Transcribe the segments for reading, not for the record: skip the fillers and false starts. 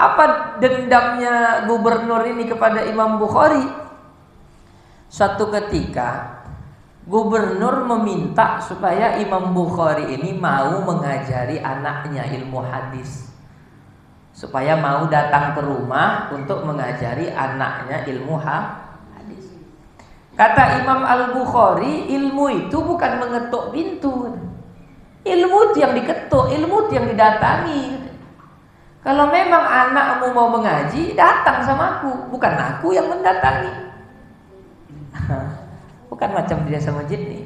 Apa dendamnya gubernur ini kepada Imam Bukhari? Suatu ketika gubernur meminta supaya Imam Bukhari ini mau mengajari anaknya ilmu hadis, supaya mau datang ke rumah untuk mengajari anaknya ilmu hadis. Kata Imam Al-Bukhari, ilmu itu bukan mengetuk pintu. Ilmu itu yang diketuk, ilmu itu yang didatangi. Kalau memang anakmu mau mengaji, datang sama aku, bukan aku yang mendatangi. Bukan macam dia sama masjid nih.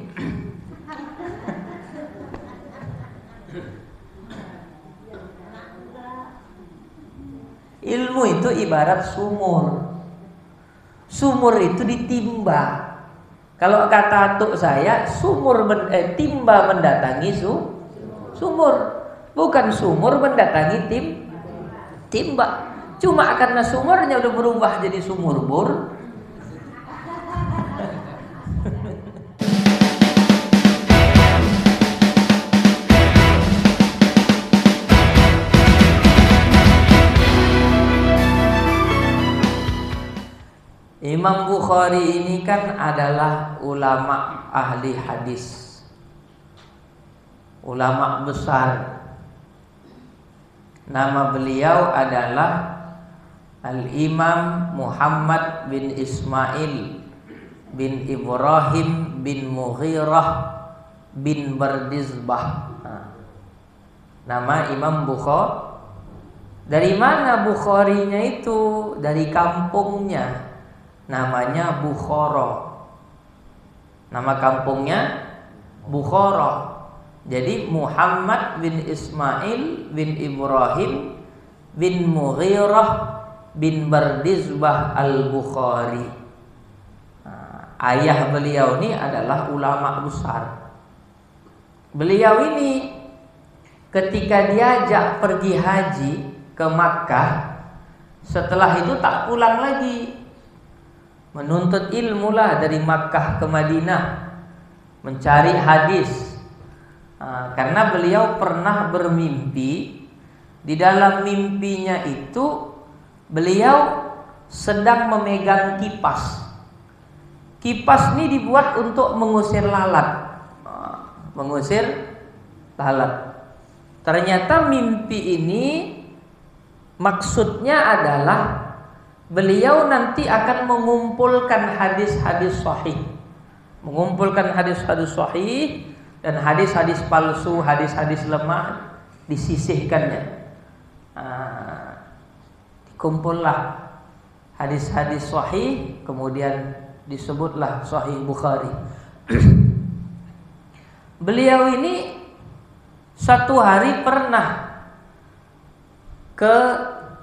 Ilmu itu ibarat sumur. Sumur itu ditimba. Kalau kata atuk saya, timba mendatangi sumur, bukan sumur mendatangi timba. Cuma karena sumurnya udah berubah jadi sumur bor. Imam Bukhari ini kan adalah ulama ahli hadis, ulama besar. Nama beliau adalah Al-Imam Muhammad bin Ismail bin Ibrahim bin Mughirah bin Bardizbah. Nama Imam Bukhari. Dari mana Bukharinya itu? Dari kampungnya. Namanya Bukhara. Nama kampungnya Bukhara. Jadi Muhammad bin Ismail bin Ibrahim bin Mughirah bin Bardizbah Al-Bukhari. Ayah beliau ini adalah ulama besar. Beliau ini ketika diajak pergi haji ke Makkah, setelah itu tak pulang lagi. Menuntut ilmu lah dari Makkah ke Madinah, mencari hadis. Karena beliau pernah bermimpi, di dalam mimpinya itu beliau sedang memegang kipas. Kipas ini dibuat untuk mengusir lalat. Mengusir lalat. Ternyata mimpi ini maksudnya adalah beliau nanti akan mengumpulkan hadis-hadis sahih, mengumpulkan hadis-hadis sahih dan hadis-hadis palsu, hadis-hadis lemah, disisihkannya. Dikumpullah hadis-hadis sahih, kemudian disebutlah Sahih Bukhari. Beliau ini satu hari pernah ke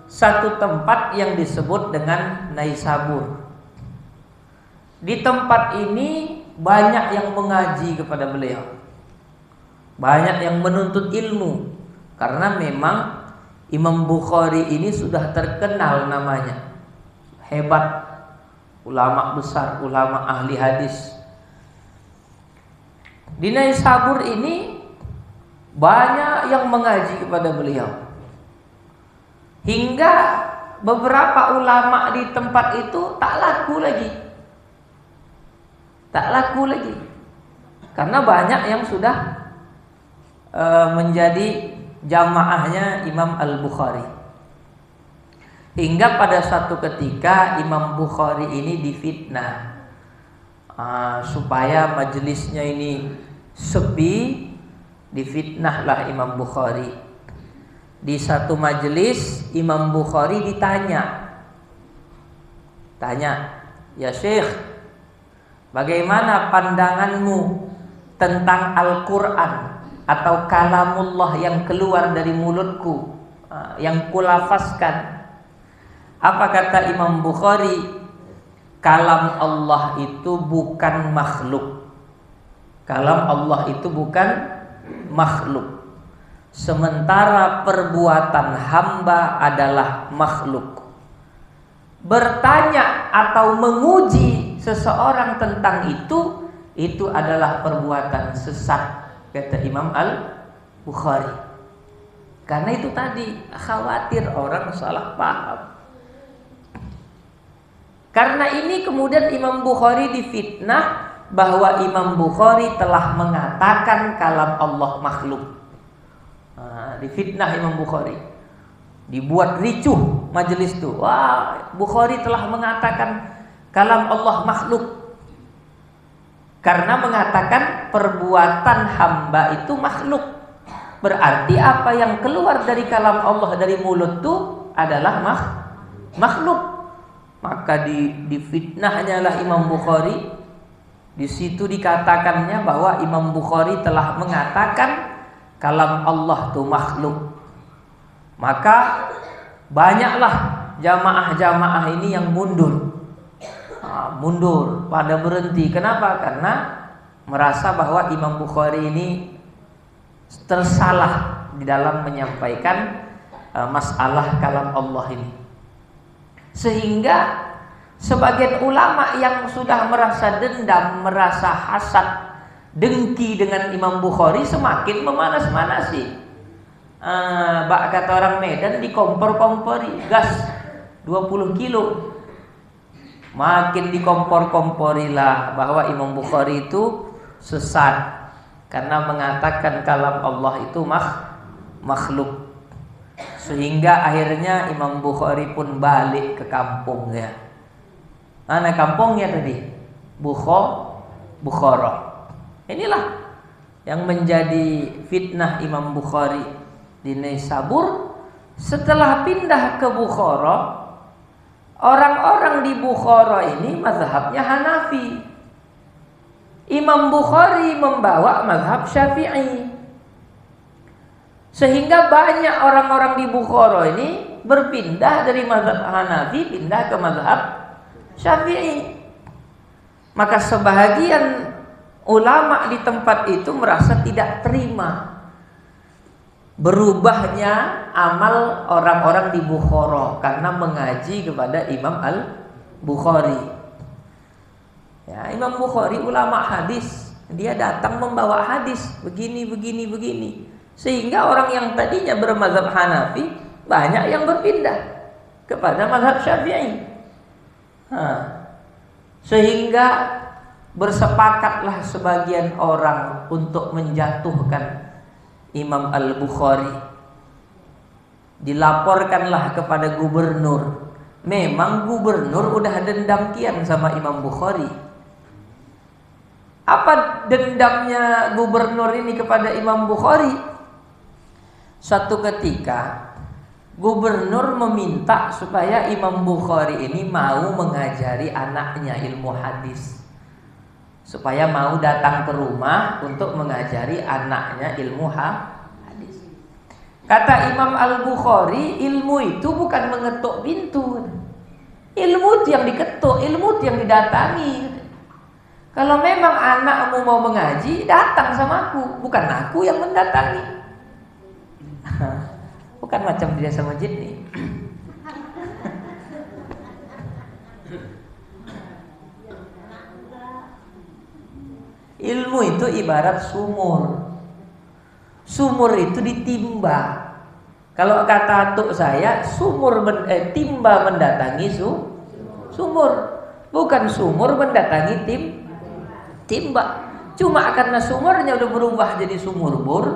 satu tempat yang disebut dengan Naisabur. Di tempat ini banyak yang mengaji kepada beliau, banyak yang menuntut ilmu. Karena memang Imam Bukhari ini sudah terkenal namanya, hebat, ulama besar, ulama ahli hadis. Di Naisabur ini banyak yang mengaji kepada beliau, hingga beberapa ulama di tempat itu tak laku lagi. Tak laku lagi. Karena banyak yang sudah menjadi jamaahnya Imam Al-Bukhari. Hingga pada satu ketika Imam Bukhari ini difitnah, supaya majelisnya ini sepi, difitnahlah Imam Bukhari. Di satu majelis Imam Bukhari ditanya, "Ya Syekh, bagaimana pandanganmu tentang Al-Quran atau kalamullah yang keluar dari mulutku, yang kulafaskan?" Apa kata Imam Bukhari? Kalam Allah itu bukan makhluk. Kalam Allah itu bukan makhluk. Sementara perbuatan hamba adalah makhluk. Bertanya atau menguji seseorang tentang itu adalah perbuatan sesat, kata Imam Al-Bukhari. Karena itu tadi, khawatir orang salah paham. Karena ini kemudian Imam Bukhari difitnah bahwa Imam Bukhari telah mengatakan kalam Allah makhluk. Difitnah Imam Bukhari, dibuat ricuh majelis itu. Wah, Bukhari telah mengatakan kalam Allah makhluk. Karena mengatakan perbuatan hamba itu makhluk. Berarti apa yang keluar dari kalam Allah dari mulut itu adalah makhluk. Maka difitnahnya lah Imam Bukhari. Di situ dikatakannya bahwa Imam Bukhari telah mengatakan kalam Allah itu makhluk. Maka banyaklah jamaah-jamaah ini yang mundur pada berhenti. Kenapa? Karena merasa bahwa Imam Bukhari ini tersalah di dalam menyampaikan masalah kalam Allah ini. Sehingga sebagian ulama yang sudah merasa dendam, merasa hasad, dengki dengan Imam Bukhari semakin memanas-manasi. Kata orang Medan, dikompor-kompori gas 20 kilo. Makin dikompor-komporilah bahwa Imam Bukhari itu sesat karena mengatakan kalam Allah itu makhluk. Sehingga akhirnya Imam Bukhari pun balik ke kampungnya. Mana kampungnya tadi? Bukhara. Inilah yang menjadi fitnah Imam Bukhari di Naisabur. Setelah pindah ke Bukhara, orang-orang di Bukhara ini mazhabnya Hanafi. Imam Bukhari membawa mazhab Syafi'i. Sehingga banyak orang-orang di Bukhara ini berpindah dari mazhab Hanafi pindah ke mazhab Syafi'i. Maka sebahagian ulama di tempat itu merasa tidak terima berubahnya amal orang-orang di Bukhara karena mengaji kepada Imam Al-Bukhari. Ya, Imam Bukhari ulama hadis, dia datang membawa hadis begini. Sehingga orang yang tadinya bermazhab Hanafi banyak yang berpindah kepada mazhab Syafi'i. Sehingga bersepakatlah sebagian orang untuk menjatuhkan Imam Al-Bukhari. Dilaporkanlah kepada gubernur. Memang gubernur udah dendam kian sama Imam Bukhari. Apa dendamnya gubernur ini kepada Imam Bukhari? Suatu ketika gubernur meminta supaya Imam Bukhari ini mau mengajari anaknya ilmu hadis, supaya mau datang ke rumah untuk mengajari anaknya ilmu hadis. Kata Imam Al-Bukhari, ilmu itu bukan mengetuk pintu. Ilmu itu yang diketuk, ilmu itu yang didatangi. Kalau memang anakmu mau mengaji, datang sama aku, bukan aku yang mendatangi. Bukan macam dia sama jin nih. Ilmu itu ibarat sumur. Sumur itu ditimba. Kalau kata atuk saya, timba mendatangi sumur, bukan sumur mendatangi timba. Cuma karena sumurnya udah berubah jadi sumur bor.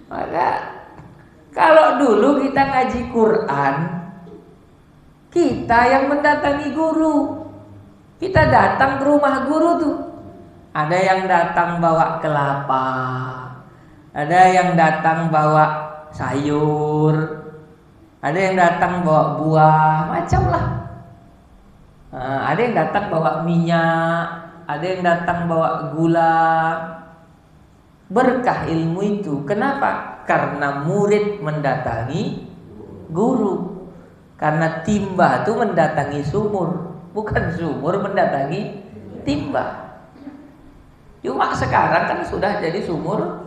Maka kalau dulu kita ngaji Quran, kita yang mendatangi guru. Kita datang ke rumah guru tuh. Ada yang datang bawa kelapa, ada yang datang bawa sayur, ada yang datang bawa buah, macam lah. Ada yang datang bawa minyak, ada yang datang bawa gula. Berkah ilmu itu. Kenapa? Karena murid mendatangi guru. Karena timba itu mendatangi sumur, bukan sumur mendatangi timba. Cuma sekarang kan sudah jadi sumur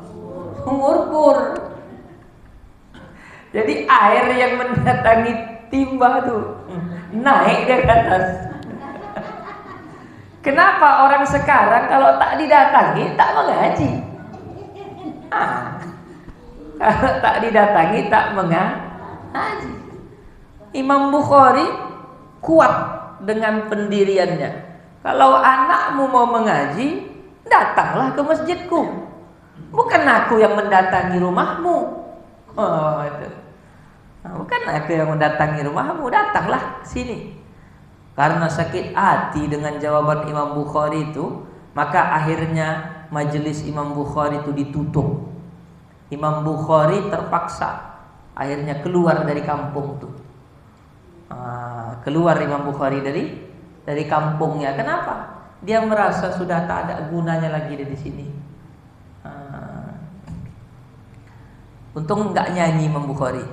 bor. Jadi air yang mendatangi timba tuh naik ke atas. Kenapa orang sekarang kalau tak didatangi tak mengaji? Kalau tak didatangi tak mengaji. Imam Bukhari kuat dengan pendiriannya. Kalau anakmu mau mengaji, datanglah ke masjidku. Bukan aku yang mendatangi rumahmu. Oh, itu. Bukan aku yang mendatangi rumahmu, datanglah sini. Karena sakit hati dengan jawaban Imam Bukhari itu, maka akhirnya majelis Imam Bukhari itu ditutup. Imam Bukhari terpaksa akhirnya keluar dari kampung tuh. Keluar Imam Bukhari dari kampungnya. Kenapa? Dia merasa sudah tak ada gunanya lagi di sini. Untung nggak nyanyi Imam Bukhari.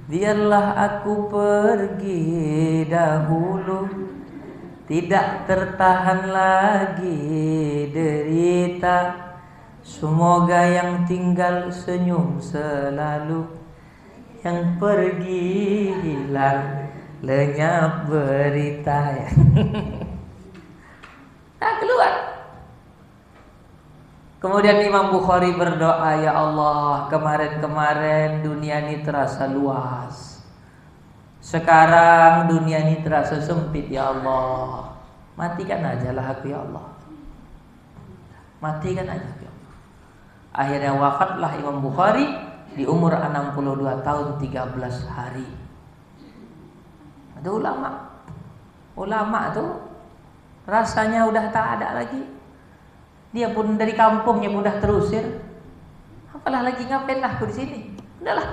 Biarlah aku pergi dahulu, tidak tertahan lagi derita. Semoga yang tinggal senyum selalu, yang pergi hilang lenyap berita. Nah, keluar. Kemudian Imam Bukhari berdoa, ya Allah, kemarin-kemarin dunia ini terasa luas, sekarang dunia ini terasa sempit, ya Allah. Matikan aja lah aku, ya Allah. Matikan aja, ya Allah. Akhirnya wafatlah Imam Bukhari di umur 62 tahun 13 hari. Ada ulama tuh rasanya udah tak ada lagi. Dia pun dari kampungnya udah terusir. Apalah lagi ngapain lah aku di sini. Udahlah.